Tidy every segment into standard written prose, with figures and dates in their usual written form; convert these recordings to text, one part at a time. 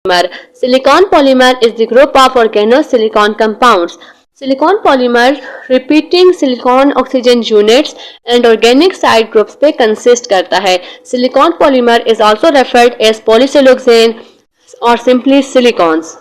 Silicon polymer is the group of organosilicon compounds. Silicone polymer repeating silicon oxygen units and organic side groups पे consist करता है. Silicone polymer is also referred as polysilicone और simply silicones.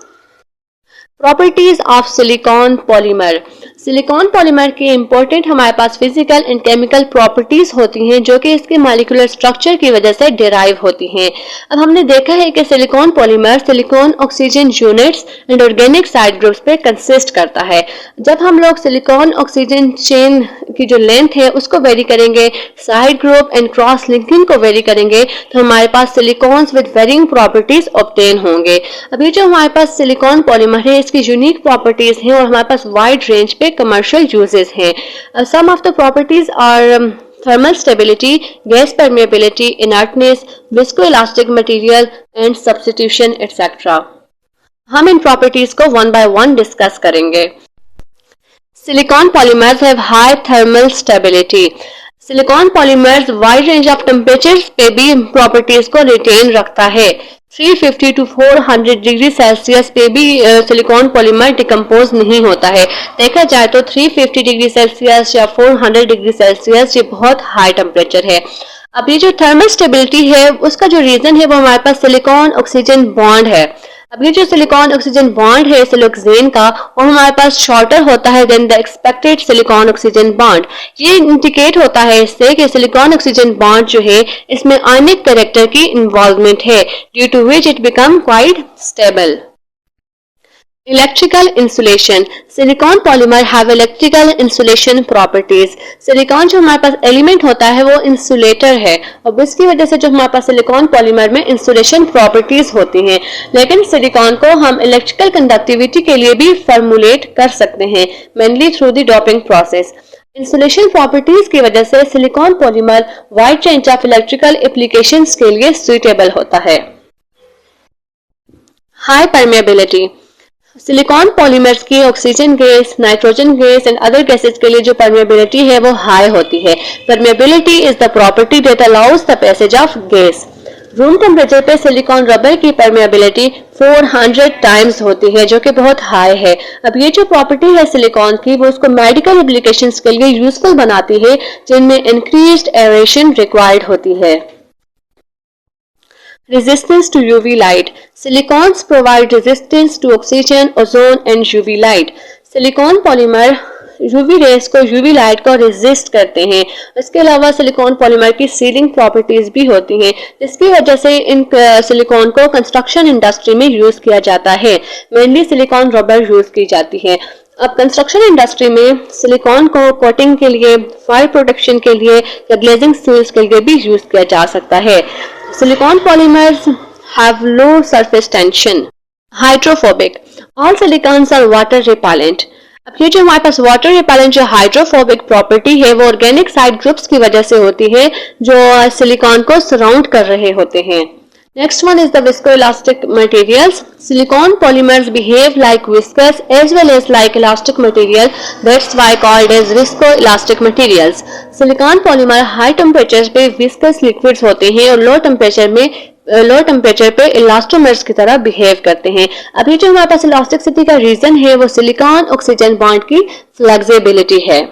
Properties of silicone polymer. Silicone polymer की important हमारे पास physical and chemical properties होती हैं जो कि इसके मॉलिक्यूलर स्ट्रक्चर की वजह से डिराइव होती हैं. अब हमने देखा है कि silicon polymer silicon oxygen units and organic side groups पे कंसिस्ट करता है. जब हम लोग सिलिकॉन ऑक्सीजन चेन की जो लेंथ है उसको वेरी करेंगे, side group and cross linking को वेरी करेंगे, तो हमारे पास silicones with varying properties obtain होंगे. अभी जो हमारे पास सिलिकॉन पॉलीमर है इसकी यूनिक प्रॉपर्टीज हैं और हमारे पास वाइड रेंज पे commercial uses हैं. Some of the properties are thermal stability, gas permeability, inertness, viscoelastic material and substitution etc. हम इन properties को one by one discuss करेंगे. Silicon polymers have high thermal stability. Silicon polymers wide range of temperatures पे भी properties को retain रखता है. 350 to 400 degree Celsius पे भी सिलिकॉन पॉलीमर डिकम्पोज नहीं होता है. देखा जाए तो 350 डिग्री सेल्सियस या 400 डिग्री सेल्सियस ये बहुत हाई टेम्परेचर है. अब ये जो थर्मल स्टेबिलिटी है उसका जो रीजन है वो हमारे पास सिलिकॉन ऑक्सीजन बॉन्ड है. अब ये जो सिलिकॉन ऑक्सीजन बॉन्ड है सिलोक्सेन का वो हमारे पास शॉर्टर होता है than the expected silicon oxygen bond. ये इंडिकेट होता है इससे कि सिलिकॉन ऑक्सीजन बॉन्ड जो है इसमें आयनिक कैरेक्टर की इन्वॉल्वमेंट है due to which it become quite stable. Electrical insulation. Silicon polymer have electrical insulation properties. Silicon जो हमारे पास एलिमेंट होता है वो इंसुलेटर है और इसकी वजह से जो हमारे पास सिलिकॉन पॉलीमर में इंसुलेशन प्रॉपर्टीज होती हैं. लेकिन सिलिकॉन को हम इलेक्ट्रिकल कंडक्टिविटी के लिए भी फॉर्मुलेट कर सकते हैं mainly through the doping process. Insulation properties की वजह से silicon polymer wide range of electrical applications के लिए सुइटेबल होता है. High permeability. सिलिकॉन पॉलीमर्स की oxygen gas, nitrogen gas and other gases के लिए जो परमेबिलिटी है वो हाई होती है. Permeability is the property that allows the passage of gas. Room temperature पे सिलिकॉन रबर की परमेबिलिटी 400 टाइम्स होती है जो कि बहुत हाई है. अब ये जो प्रॉपर्टी है सिलिकॉन की वो उसको मेडिकल एप्लीकेशंस के लिए यूजफुल बनाती है जिनमें इंक्रीज्ड एरेशन रिक्वायर्ड होती है. Resistance to UV light. Silicons provide resistance to oxygen, ozone and UV light. Silicon polymer UV rays को, यूवी लाइट को रेजिस्ट करते हैं. इसके अलावा सिलिकॉन पॉलीमर की सीलिंग प्रॉपर्टीज भी होती हैं जिसकी वजह से इन सिलिकॉन को कंस्ट्रक्शन इंडस्ट्री में यूज किया जाता है. मेनली सिलिकॉन रबर यूज की जाती है. अब कंस्ट्रक्शन इंडस्ट्री में सिलिकॉन को कोटिंग के लिए, फायर प्रोटेक्शन के लिए या ग्लेजिंग सील्स के लिए भी यूज किया जा सकता है. Silicon polymers have low surface tension. Hydrophobic. All silicons are water repellent. अब ये जो हमारे पास वाटर रिपेलेंट जो हाइड्रोफोबिक प्रॉपर्टी है वो ऑर्गेनिक साइड ग्रुप्स की वजह से होती है जो सिलिकॉन को सराउंड कर रहे होते हैं. Next one is the viscoelastic materials. Silicon polymers behave like viscous as well as like elastic material. That's why called as viscoelastic materials. Silicon polymer high temperatures पे viscous liquids होते हैं और low temperature पे elastomers की तरह behave करते हैं. अभी जो हमारे पास इलास्टिसिटी का रीजन है वो सिलिकॉन ऑक्सीजन बॉन्ड की फ्लेक्सिबिलिटी है.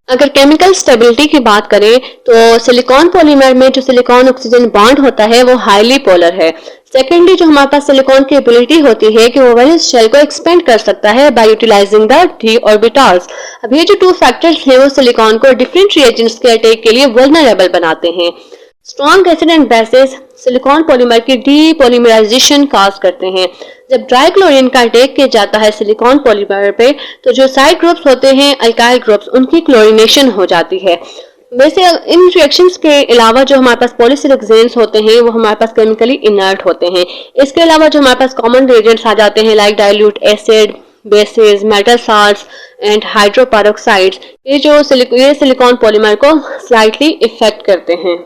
अगर केमिकल स्टेबिलिटी की बात करें तो सिलिकॉन पॉलीमर में जो सिलिकॉन ऑक्सीजन बॉन्ड होता है वो हाईली पोलर है. सेकेंडली जो हमारे पास सिलिकॉन की एबिलिटी होती है कि वो वैलेंस शेल को एक्सपेंड कर सकता है by utilising the d orbitals. अब ये जो टू फैक्टर्स हैं वो सिलिकॉन को डिफरेंट रिएजेंट्स के अटैक के लिए वल्नरेबल बनाते हैं. Strong acid and bases silicon polymer की डीपॉलीमराइजेशन काज करते हैं. जब ड्राई क्लोरीन का अटैक किया जाता है सिलिकॉन पॉलीमर पे तो जो साइड ग्रुप्स होते हैं अल्काइल ग्रुप्स उनकी क्लोरीनेशन हो जाती है. वैसे इन रिएक्शंस के अलावा जो हमारे पास पॉलीसिलिकॉन्स होते हैं वो हमारे पास केमिकली इनर्ट होते हैं. इसके अलावा जो हमारे पास कॉमन रिएजेंट्स आ जाते हैं like dilute acid, bases, metal salts and hydroperoxides, ये सिलिकॉन पॉलीमर को स्लाइटली इफेक्ट करते हैं.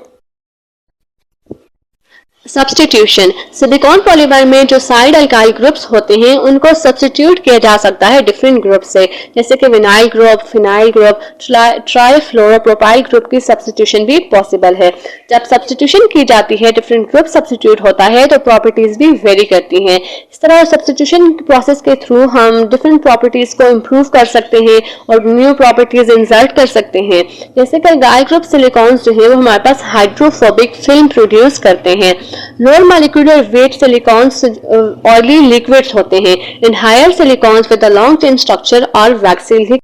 सब्स्टिट्यूशन, सिलिकॉन पॉलीमर में जो साइड अल्काइल ग्रुप्स होते हैं उनको सब्स्टिट्यूट किया जा सकता है डिफरेंट ग्रुप से, जैसे कि vinyl group, phenyl group, trifluoropropyl group की सब्स्टिट्यूशन भी पॉसिबल है। जब सब्स्टिट्यूशन की जाती है, डिफरेंट ग्रुप सब्स्टिट्यूट होता है तो प्रॉपर्टीज भी वेरी करती हैं। इस तरह सब्स्टिट्यूशन प्रोसेस के थ्रू हम डिफरेंट प्रॉपर्टीज को इम्प्रूव कर सकते हैं और न्यू प्रॉपर्टीज इंसर्ट कर सकते हैं। जैसे कि अल्काइल ग्रुप सिलिकॉन्स जो है वो हमारे पास हाइड्रोफोबिक फिल्म प्रोड्यूस करते हैं। Lower molecular weight silicones oily liquids होते हैं and higher silicones with a long chain structure और वैक्सील।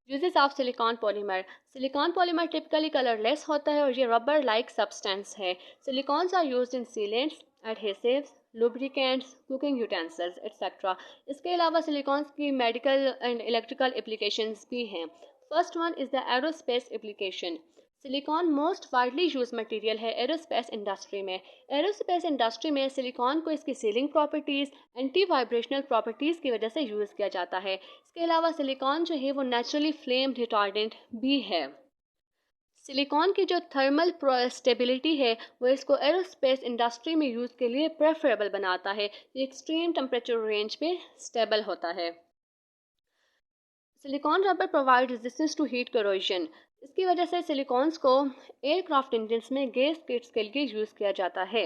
Uses of silicone polymer, silicone polymer typically colourless होता है और ये रबर लाइक सब्सटेंस है। Silicones are used in sealants, adhesives, lubricants, cooking utensils etcetera. इसके अलावा सिलिकॉन्स की मेडिकल एंड इलेक्ट्रिकल एप्लीकेशंस भी हैं। First one is the aerospace application. Silicon most widely use material है एरोस्पेस इंडस्ट्री में। Aerospace industry में silicon को इसकी ceiling properties, anti vibrational properties की वजह से यूज़ किया जाता है। इसके अलावा सिलिकॉन जो है वो नेचुरली फ्लेम रिटार्डेंट भी है। सिलिकॉन की जो थर्मल स्टेबिलिटी है वो इसको एरोस्पेस इंडस्ट्री में यूज़ के लिए प्रेफरेबल बनाता है। ये एक्सट्रीम टेम्परेचर रेंज पे स्टेबल होता है। Silicon rubber provide resistance to heat corrosion. इसकी वजह से सिलिकॉन्स को एयरक्राफ्ट इंजन्स में गैस किट्स के लिए यूज़ किया जाता है।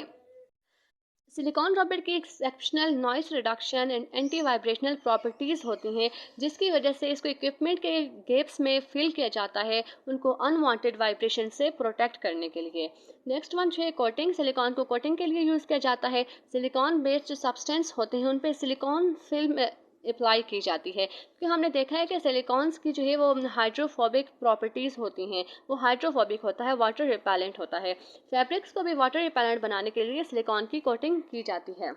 सिलिकॉन रबर की exceptional noise reduction and anti vibrational properties होती हैं, जिसकी वजह से इसको इक्विपमेंट के गैप्स में फिल किया जाता है उनको अनवांटेड वाइब्रेशन से प्रोटेक्ट करने के लिए। नेक्स्ट वन जो है कोटिंग। सिलिकॉन को कोटिंग के लिए यूज़ किया जाता है। सिलिकॉन बेस्ड जो सब्सटेंस होते हैं उन पे सिलिकॉन फिल्म अप्लाई की जाती है, क्योंकि हमने देखा है कि सिलिकॉन्स की जो है वो हाइड्रोफोबिक प्रॉपर्टीज़ होती हैं। वो हाइड्रोफोबिक होता है, वाटर रिपेलेंट होता है। फैब्रिक्स को भी वाटर रिपेलेंट बनाने के लिए सिलिकॉन की कोटिंग की जाती है।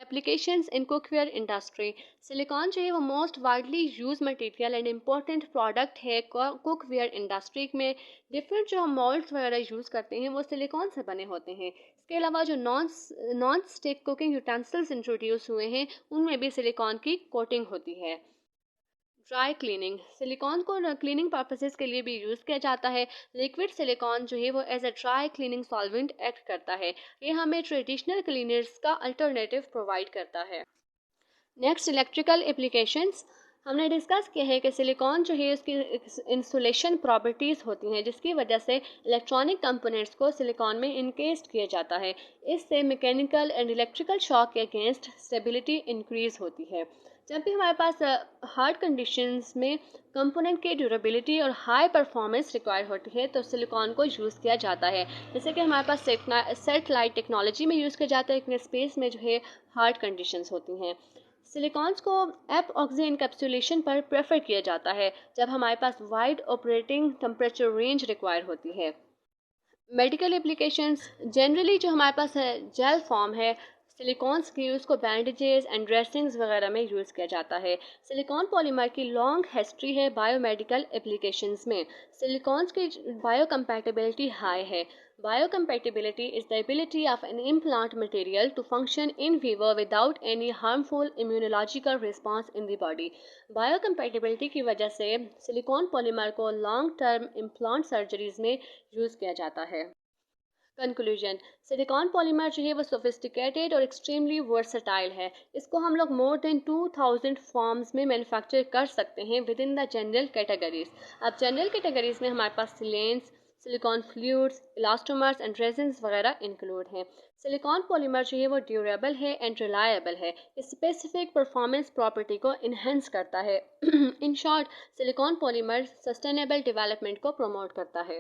Applications in cookware industry, silicon जो है वो most widely use material and important product है कुकवेयर इंडस्ट्री में। डिफरेंट जो हम मोल्ड्स वगैरह यूज़ करते हैं वो सिलिकॉन से बने होते हैं। इसके अलावा जो non stick cooking utensils introduce हुए हैं उनमें भी सिलिकॉन की कोटिंग होती है। ड्राई क्लीनिंग, सिलिकॉन को क्लीनिंग पर्पसेस के लिए भी यूज़ किया जाता है। लिक्विड सिलिकॉन जो है वो as a dry cleaning solvent act करता है। ये हमें ट्रेडिशनल क्लीनर्स का अल्टरनेटिव प्रोवाइड करता है। नेक्स्ट इलेक्ट्रिकल एप्लीकेशंस, हमने डिस्कस किया है कि सिलिकॉन जो है उसकी इंसुलेशन प्रॉपर्टीज़ होती हैं, जिसकी वजह से इलेक्ट्रॉनिक कंपोनेंट्स को सिलिकॉन में इनकेस्ड किया जाता है। इससे मैकेनिकल एंड इलेक्ट्रिकल शॉक के अगेंस्ट स्टेबिलिटी इंक्रीज होती है। जब भी हमारे पास हार्ड कंडीशंस में कंपोनेंट की ड्यूरेबिलिटी और हाई परफॉर्मेंस रिक्वायर होती है तो सिलिकॉन को यूज़ किया जाता है। जैसे कि हमारे पास सेटेलाइट टेक्नोलॉजी में यूज़ किया जाता है, क्योंकि स्पेस में जो है हार्ड कंडीशंस होती हैं। सिलिकॉन्स को ऑक्सी इनकैप्सुलेशन पर प्रेफर किया जाता है जब हमारे पास wide operating temperature range require होती है। मेडिकल एप्लीकेशंस, जनरली जो हमारे पास है जेल फॉर्म है सिलिकॉन्स की, उसको बैंडेजेस एंड ड्रेसिंग्स वगैरह में यूज़ किया जाता है। सिलिकॉन पॉलीमर की लॉन्ग हिस्ट्री है बायोमेडिकल एप्लीकेशंस में। सिलिकॉन्स की बायोकम्पैटिबिलिटी हाई है। Biocompatibility is the ability of an implant material to function in vivo without any harmful immunological response in the body. Biocompatibility की वजह से सिलिकॉन पॉलीमर को long term implant surgeries में use किया जाता है। कंक्लूजन, सिलिकॉन पॉलीमर जो है वो सोफिस्टिकेटेड और एक्सट्रीमली वर्सटाइल है। इसको हम लोग मोर देन 2000 फॉर्म्स में मैन्युफैक्चर कर सकते हैं with in the general categories. अब जनरल कैटेगरीज में हमारे पास silanes, silicone fluids, elastomers and resins वगैरह इंक्लूड हैं। सिलिकॉन पॉलीमर जो है वो ड्यूरेबल है एंड रिलायबल है। स्पेसिफिक परफॉर्मेंस प्रॉपर्टी को इन्हेंस करता है। In short, silicone polymer sustainable development को प्रमोट करता है।